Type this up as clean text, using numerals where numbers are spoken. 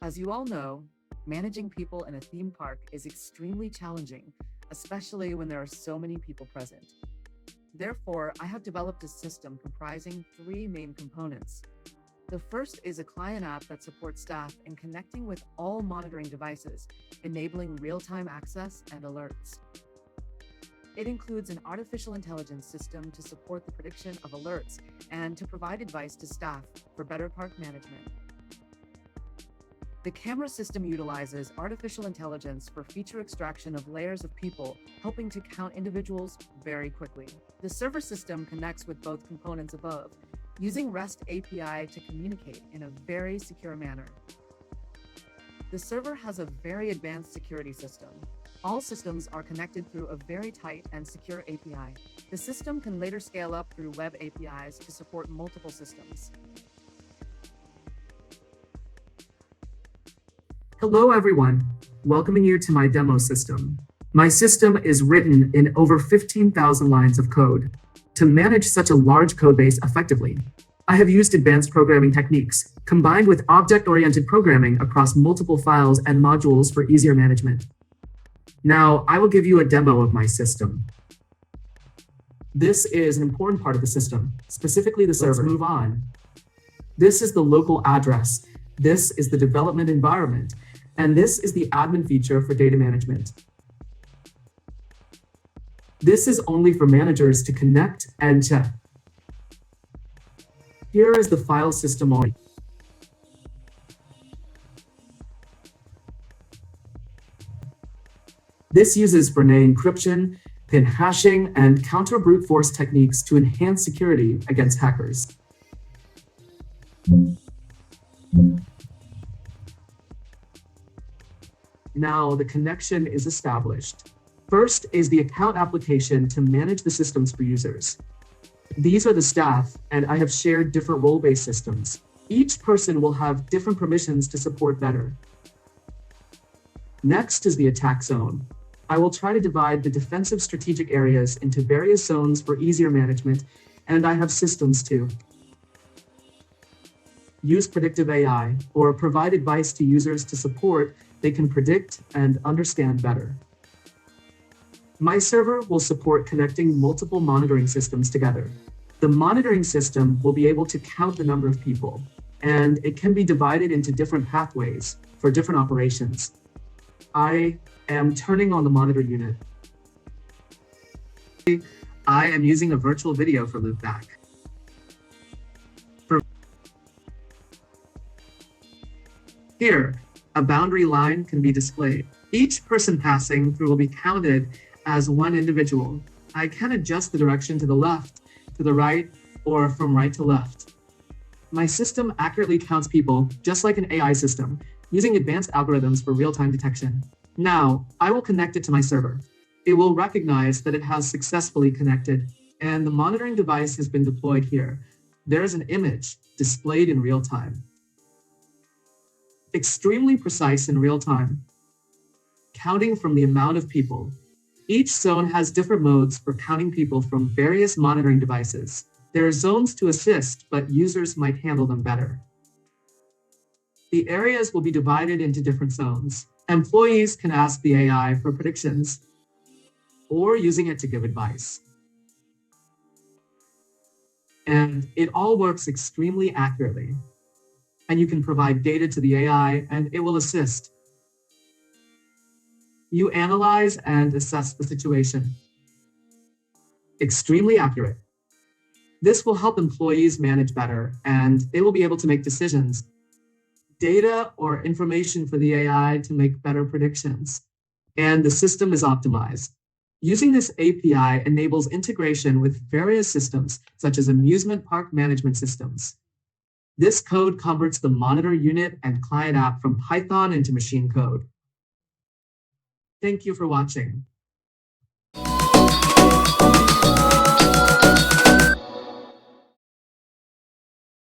As you all know, managing people in a theme park is extremely challenging, especially when there are so many people present. Therefore, I have developed a system comprising three main components. The first is a client app that supports staff in connecting with all monitoring devices, enabling real-time access and alerts. It includes an artificial intelligence system to support the prediction of alerts and to provide advice to staff for better park management. The camera system utilizes artificial intelligence for feature extraction of layers of people, helping to count individuals very quickly. The server system connects with both components above, using REST API to communicate in a very secure manner. The server has a very advanced security system. All systems are connected through a very tight and secure API. The system can later scale up through web APIs to support multiple systems. Hello everyone, welcoming you to my demo system. My system is written in over 15,000 lines of code. To manage such a large codebase effectively, I have used advanced programming techniques, combined with object-oriented programming across multiple files and modules for easier management. Now, I will give you a demo of my system. This is an important part of the system, specifically the server. Let's move on. This is the local address. This is the development environment. And this is the admin feature for data management. This is only for managers to connect and check. Here is the file system already. This uses Brené encryption, PIN hashing, and counter brute force techniques to enhance security against hackers. Now the connection is established. First is the account application to manage the systems for users. These are the staff, and I have shared different role-based systems. Each person will have different permissions to support better. Next is the attack zone. I will try to divide the defensive strategic areas into various zones for easier management, and I have systems too. Use predictive AI, or provide advice to users to support they can predict and understand better. My server will support connecting multiple monitoring systems together. The monitoring system will be able to count the number of people, and it can be divided into different pathways for different operations. I am turning on the monitor unit. I am using a virtual video for loopback. Here, a boundary line can be displayed. Each person passing through will be counted as one individual. I can adjust the direction to the left, to the right, or from right to left. My system accurately counts people, just like an AI system, using advanced algorithms for real-time detection. Now, I will connect it to my server. It will recognize that it has successfully connected, and the monitoring device has been deployed here. There is an image displayed in real time. Extremely precise in real time, counting from the amount of people. Each zone has different modes for counting people from various monitoring devices. There are zones to assist, but users might handle them better. The areas will be divided into different zones. Employees can ask the AI for predictions or using it to give advice. And it all works extremely accurately. And you can provide data to the AI and it will assist. You analyze and assess the situation. Extremely accurate. This will help employees manage better and they will be able to make decisions. Data or information for the AI to make better predictions. And the system is optimized. Using this API enables integration with various systems such as amusement park management systems. This code converts the monitor unit and client app from Python into machine code. Thank you for watching.